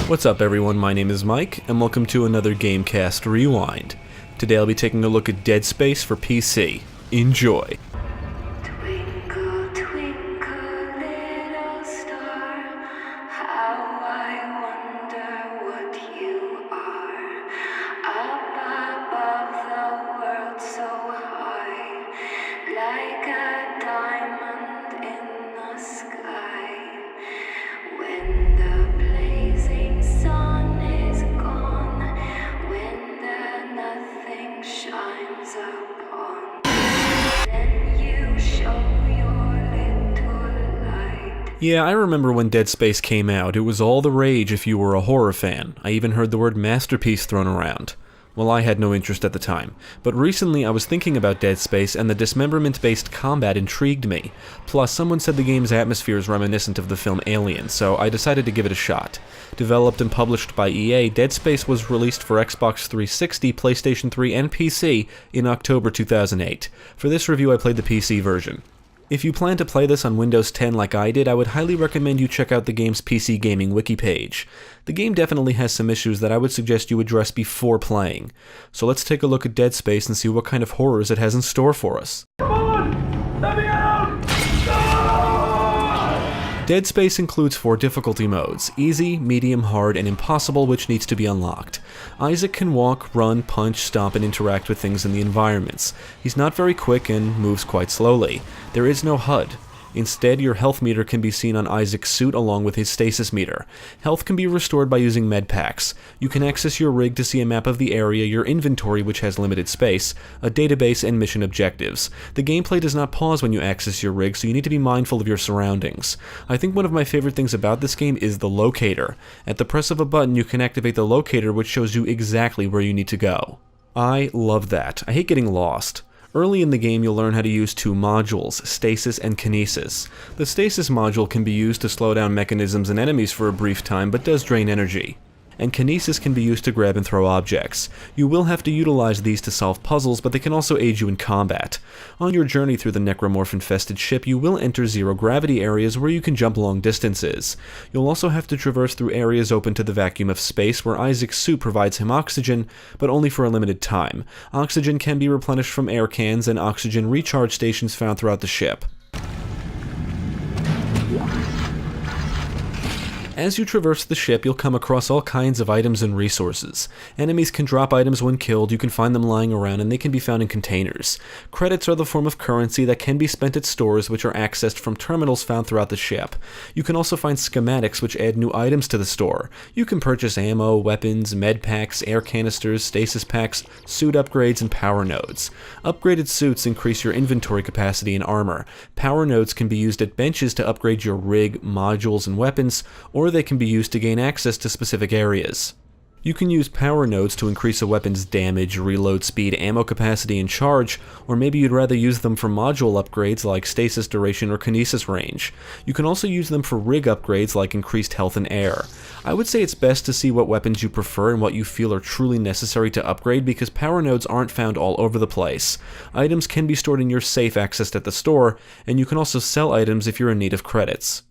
What's up everyone, my name is Mike, and welcome to another GameCast Rewind. Today I'll be taking a look at Dead Space for PC. Enjoy! Twinkle, twinkle, little star, how I wonder what you are. Up above the world so high, like a diamond in the sky. When the blazing sun is gone, when the nothing shines upon, then you show your little light. Yeah, I remember when Dead Space came out. It was all the rage if you were a horror fan. I even heard the word masterpiece thrown around. Well, I had no interest at the time, but recently I was thinking about Dead Space and the dismemberment-based combat intrigued me. Plus, someone said the game's atmosphere is reminiscent of the film Alien, so I decided to give it a shot. Developed and published by EA, Dead Space was released for Xbox 360, PlayStation 3, and PC in October 2008. For this review, I played the PC version. If you plan to play this on Windows 10 like I did, I would highly recommend you check out the game's PC Gaming wiki page. The game definitely has some issues that I would suggest you address before playing. So let's take a look at Dead Space and see what kind of horrors it has in store for us. Come on! Let me out! Dead Space includes 4 difficulty modes: easy, medium, hard, and impossible, which needs to be unlocked. Isaac can walk, run, punch, stomp, and interact with things in the environments. He's not very quick and moves quite slowly. There is no HUD. Instead, your health meter can be seen on Isaac's suit along with his stasis meter. Health can be restored by using med packs. You can access your rig to see a map of the area, your inventory which has limited space, a database, and mission objectives. The gameplay does not pause when you access your rig, so you need to be mindful of your surroundings. I think one of my favorite things about this game is the locator. At the press of a button, you can activate the locator, which shows you exactly where you need to go. I love that. I hate getting lost. Early in the game, you'll learn how to use 2 modules, Stasis and Kinesis. The Stasis module can be used to slow down mechanisms and enemies for a brief time, but does drain energy. And Kinesis can be used to grab and throw objects. You will have to utilize these to solve puzzles, but they can also aid you in combat. On your journey through the Necromorph-infested ship, you will enter zero-gravity areas where you can jump long distances. You'll also have to traverse through areas open to the vacuum of space, where Isaac's suit provides him oxygen, but only for a limited time. Oxygen can be replenished from air cans and oxygen recharge stations found throughout the ship. As you traverse the ship, you'll come across all kinds of items and resources. Enemies can drop items when killed, you can find them lying around, and they can be found in containers. Credits are the form of currency that can be spent at stores, which are accessed from terminals found throughout the ship. You can also find schematics which add new items to the store. You can purchase ammo, weapons, med packs, air canisters, stasis packs, suit upgrades, and power nodes. Upgraded suits increase your inventory capacity and armor. Power nodes can be used at benches to upgrade your rig, modules, and weapons, or they can be used to gain access to specific areas. You can use power nodes to increase a weapon's damage, reload speed, ammo capacity, and charge, or maybe you'd rather use them for module upgrades like stasis duration or kinesis range. You can also use them for rig upgrades like increased health and air. I would say it's best to see what weapons you prefer and what you feel are truly necessary to upgrade, because power nodes aren't found all over the place. Items can be stored in your safe accessed at the store, and you can also sell items if you're in need of credits.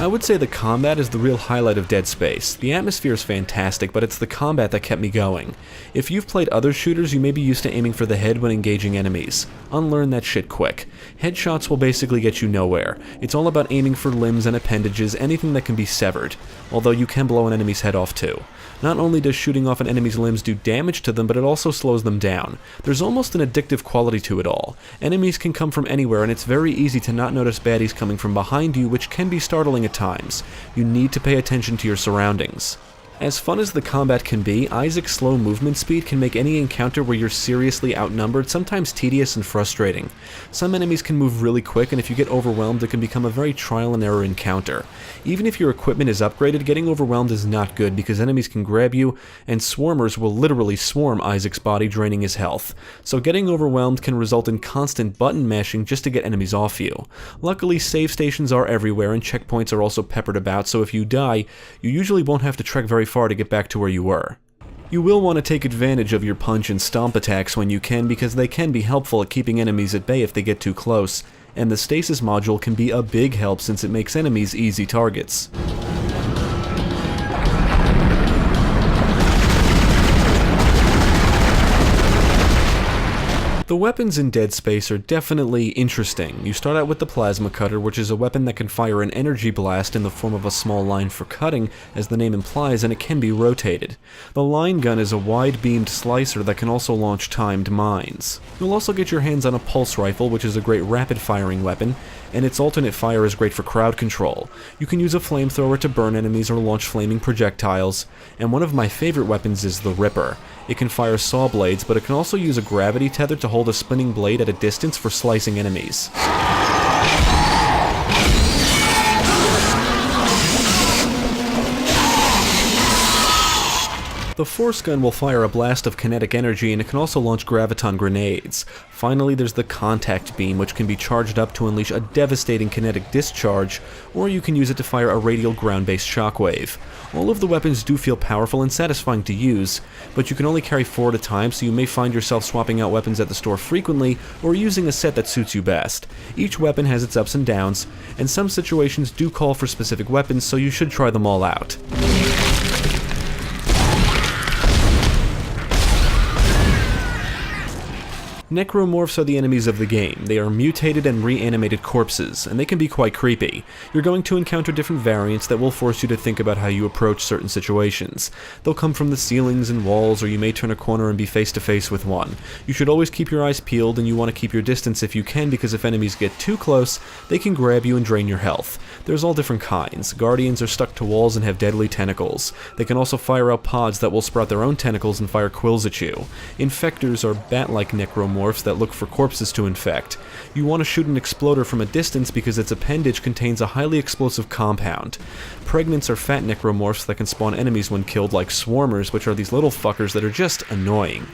I would say the combat is the real highlight of Dead Space. The atmosphere is fantastic, but it's the combat that kept me going. If you've played other shooters, you may be used to aiming for the head when engaging enemies. Unlearn that shit quick. Headshots will basically get you nowhere. It's all about aiming for limbs and appendages, anything that can be severed, although you can blow an enemy's head off too. Not only does shooting off an enemy's limbs do damage to them, but it also slows them down. There's almost an addictive quality to it all. Enemies can come from anywhere, and it's very easy to not notice baddies coming from behind you, which can be startling at times. You need to pay attention to your surroundings. As fun as the combat can be, Isaac's slow movement speed can make any encounter where you're seriously outnumbered sometimes tedious and frustrating. Some enemies can move really quick, and if you get overwhelmed, it can become a very trial and error encounter. Even if your equipment is upgraded, getting overwhelmed is not good because enemies can grab you, and swarmers will literally swarm Isaac's body, draining his health. So getting overwhelmed can result in constant button mashing just to get enemies off you. Luckily, save stations are everywhere, and checkpoints are also peppered about, so if you die, you usually won't have to trek very far to get back to where you were. You will want to take advantage of your punch and stomp attacks when you can, because they can be helpful at keeping enemies at bay if they get too close, and the stasis module can be a big help since it makes enemies easy targets. The weapons in Dead Space are definitely interesting. You start out with the Plasma Cutter, which is a weapon that can fire an energy blast in the form of a small line for cutting, as the name implies, and it can be rotated. The Line Gun is a wide-beamed slicer that can also launch timed mines. You'll also get your hands on a Pulse Rifle, which is a great rapid-firing weapon, and its alternate fire is great for crowd control. You can use a flamethrower to burn enemies or launch flaming projectiles, and one of my favorite weapons is the Ripper. It can fire saw blades, but it can also use a gravity tether to hold a spinning blade at a distance for slicing enemies. The Force Gun will fire a blast of kinetic energy, and it can also launch graviton grenades. Finally, there's the Contact Beam, which can be charged up to unleash a devastating kinetic discharge, or you can use it to fire a radial ground-based shockwave. All of the weapons do feel powerful and satisfying to use, but you can only carry 4 at a time, so you may find yourself swapping out weapons at the store frequently, or using a set that suits you best. Each weapon has its ups and downs, and some situations do call for specific weapons, so you should try them all out. Necromorphs are the enemies of the game. They are mutated and reanimated corpses, and they can be quite creepy. You're going to encounter different variants that will force you to think about how you approach certain situations. They'll come from the ceilings and walls, or you may turn a corner and be face to face with one. You should always keep your eyes peeled, and you want to keep your distance if you can, because if enemies get too close, they can grab you and drain your health. There's all different kinds. Guardians are stuck to walls and have deadly tentacles. They can also fire out pods that will sprout their own tentacles and fire quills at you. Infectors are bat-like necromorphs that look for corpses to infect. You want to shoot an exploder from a distance because its appendage contains a highly explosive compound. Pregnants are fat necromorphs that can spawn enemies when killed, like swarmers, which are these little fuckers that are just annoying.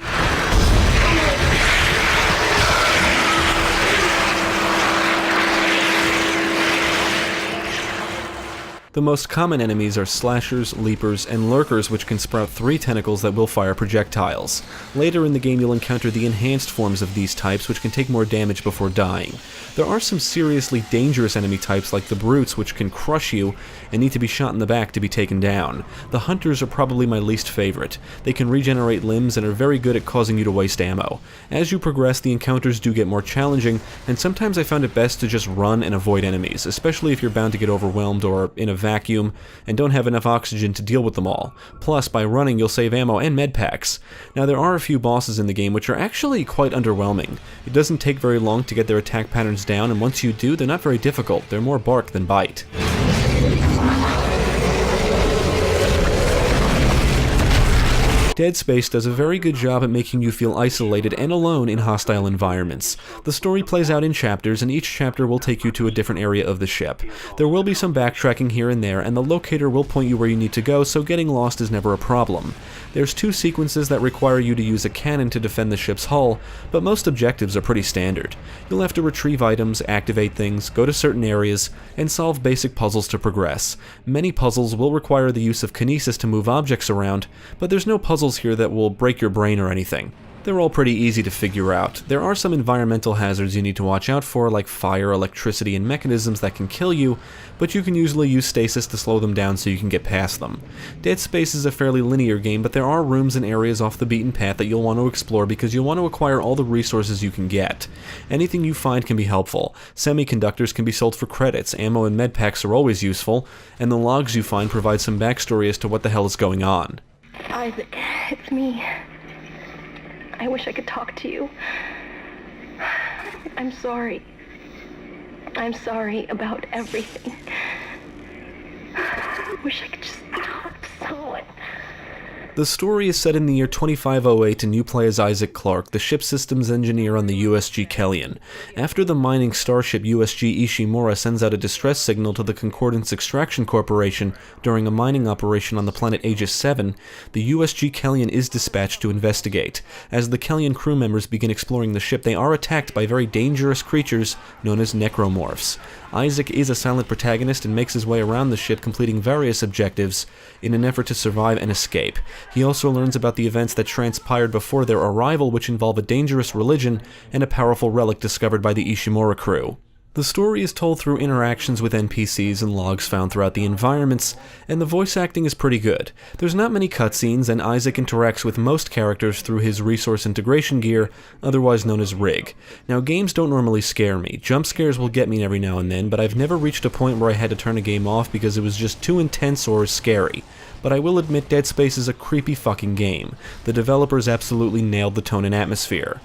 The most common enemies are slashers, leapers, and lurkers, which can sprout 3 tentacles that will fire projectiles. Later in the game you'll encounter the enhanced forms of these types, which can take more damage before dying. There are some seriously dangerous enemy types like the brutes, which can crush you and need to be shot in the back to be taken down. The hunters are probably my least favorite. They can regenerate limbs and are very good at causing you to waste ammo. As you progress, the encounters do get more challenging, and sometimes I found it best to just run and avoid enemies, especially if you're bound to get overwhelmed or in a vacuum and don't have enough oxygen to deal with them all. Plus, by running you'll save ammo and med packs. Now there are a few bosses in the game which are actually quite underwhelming. It doesn't take very long to get their attack patterns down, and once you do, they're not very difficult. They're more bark than bite. Dead Space does a very good job at making you feel isolated and alone in hostile environments. The story plays out in chapters, and each chapter will take you to a different area of the ship. There will be some backtracking here and there, and the locator will point you where you need to go, so getting lost is never a problem. There's 2 sequences that require you to use a cannon to defend the ship's hull, but most objectives are pretty standard. You'll have to retrieve items, activate things, go to certain areas, and solve basic puzzles to progress. Many puzzles will require the use of kinesis to move objects around, but there's no puzzles here that will break your brain or anything. They're all pretty easy to figure out. There are some environmental hazards you need to watch out for, like fire, electricity, and mechanisms that can kill you, but you can usually use stasis to slow them down so you can get past them. Dead Space is a fairly linear game, but there are rooms and areas off the beaten path that you'll want to explore because you'll want to acquire all the resources you can get. Anything you find can be helpful. Semiconductors can be sold for credits, ammo and med packs are always useful, and the logs you find provide some backstory as to what the hell is going on. Isaac, it's me. I wish I could talk to you. I'm sorry. I'm sorry about everything. I wish I could just talk to someone. The story is set in the year 2508 and you play as Isaac Clarke, the ship systems engineer on the USG Kellyan. After the mining starship USG Ishimura sends out a distress signal to the Concordance Extraction Corporation during a mining operation on the planet Aegis 7, the USG Kellyan is dispatched to investigate. As the Kellyan crew members begin exploring the ship, they are attacked by very dangerous creatures known as Necromorphs. Isaac is a silent protagonist and makes his way around the ship, completing various objectives in an effort to survive and escape. He also learns about the events that transpired before their arrival, which involve a dangerous religion and a powerful relic discovered by the Ishimura crew. The story is told through interactions with NPCs and logs found throughout the environments, and the voice acting is pretty good. There's not many cutscenes, and Isaac interacts with most characters through his resource integration gear, otherwise known as Rig. Now, games don't normally scare me. Jump scares will get me every now and then, but I've never reached a point where I had to turn a game off because it was just too intense or scary. But I will admit Dead Space is a creepy fucking game. The developers absolutely nailed the tone and atmosphere.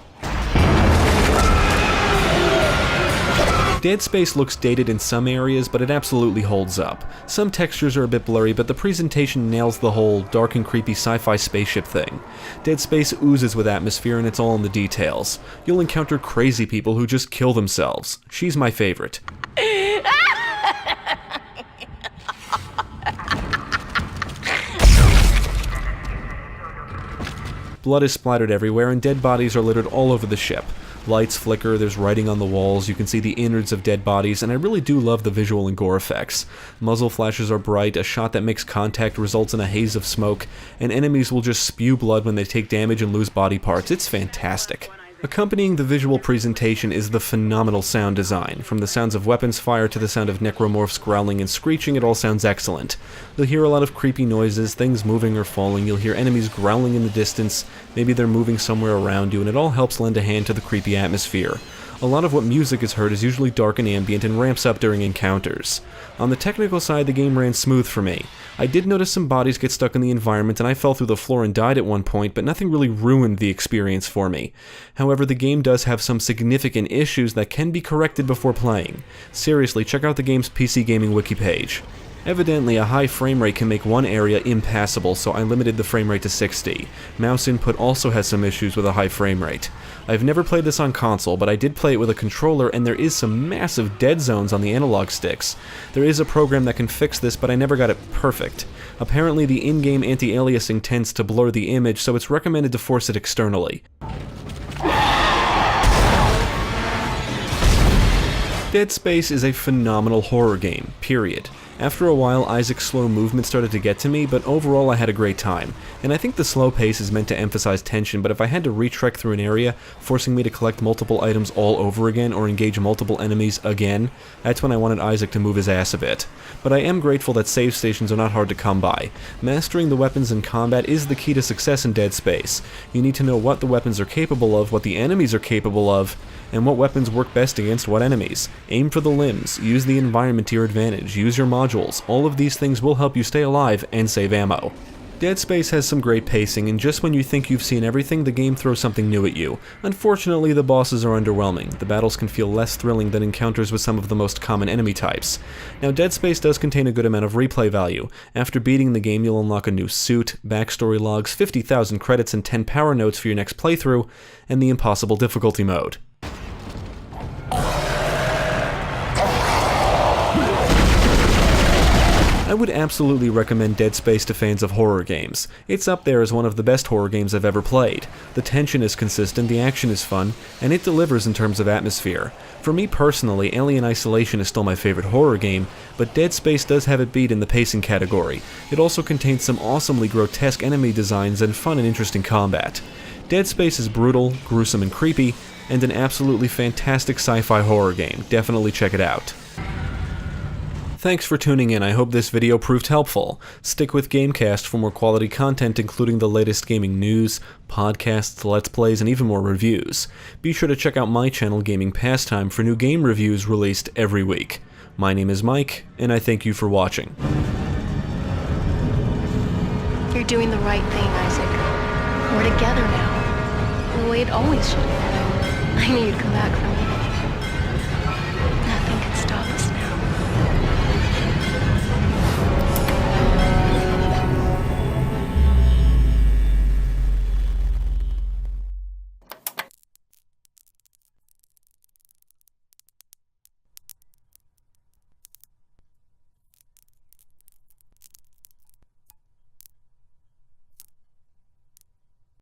Dead Space looks dated in some areas, but it absolutely holds up. Some textures are a bit blurry, but the presentation nails the whole dark and creepy sci-fi spaceship thing. Dead Space oozes with atmosphere, and it's all in the details. You'll encounter crazy people who just kill themselves. She's my favorite. Blood is splattered everywhere, and dead bodies are littered all over the ship. Lights flicker, there's writing on the walls, you can see the innards of dead bodies, and I really do love the visual and gore effects. Muzzle flashes are bright, a shot that makes contact results in a haze of smoke, and enemies will just spew blood when they take damage and lose body parts. It's fantastic. Accompanying the visual presentation is the phenomenal sound design. From the sounds of weapons fire to the sound of Necromorphs growling and screeching, it all sounds excellent. You'll hear a lot of creepy noises, things moving or falling, you'll hear enemies growling in the distance, maybe they're moving somewhere around you, and it all helps lend a hand to the creepy atmosphere. A lot of what music is heard is usually dark and ambient and ramps up during encounters. On the technical side, the game ran smooth for me. I did notice some bodies get stuck in the environment and I fell through the floor and died at one point, but nothing really ruined the experience for me. However, the game does have some significant issues that can be corrected before playing. Seriously, check out the game's PC Gaming wiki page. Evidently, a high frame rate can make one area impassable, so I limited the frame rate to 60. Mouse input also has some issues with a high frame rate. I've never played this on console, but I did play it with a controller, and there is some massive dead zones on the analog sticks. There is a program that can fix this, but I never got it perfect. Apparently, the in-game anti-aliasing tends to blur the image, so it's recommended to force it externally. Dead Space is a phenomenal horror game, period. After a while, Isaac's slow movement started to get to me, but overall I had a great time. And I think the slow pace is meant to emphasize tension, but if I had to retrek through an area, forcing me to collect multiple items all over again or engage multiple enemies again, that's when I wanted Isaac to move his ass a bit. But I am grateful that save stations are not hard to come by. Mastering the weapons in combat is the key to success in Dead Space. You need to know what the weapons are capable of, what the enemies are capable of, and what weapons work best against what enemies. Aim for the limbs, use the environment to your advantage, use your modules. All of these things will help you stay alive and save ammo. Dead Space has some great pacing, and just when you think you've seen everything, the game throws something new at you. Unfortunately, the bosses are underwhelming. The battles can feel less thrilling than encounters with some of the most common enemy types. Now, Dead Space does contain a good amount of replay value. After beating the game, you'll unlock a new suit, backstory logs, 50,000 credits, and 10 power notes for your next playthrough, and the impossible difficulty mode. I would absolutely recommend Dead Space to fans of horror games. It's up there as one of the best horror games I've ever played. The tension is consistent, the action is fun, and it delivers in terms of atmosphere. For me personally, Alien Isolation is still my favorite horror game, but Dead Space does have it beat in the pacing category. It also contains some awesomely grotesque enemy designs and fun and interesting combat. Dead Space is brutal, gruesome, and creepy, and an absolutely fantastic sci-fi horror game. Definitely check it out. Thanks for tuning in, I hope this video proved helpful. Stick with GameCast for more quality content including the latest gaming news, podcasts, let's plays, and even more reviews. Be sure to check out my channel Gaming Pastime for new game reviews released every week. My name is Mike, and I thank you for watching. You're doing the right thing, Isaac. We're together now. The way it always should have been. I knew you'd come back for me.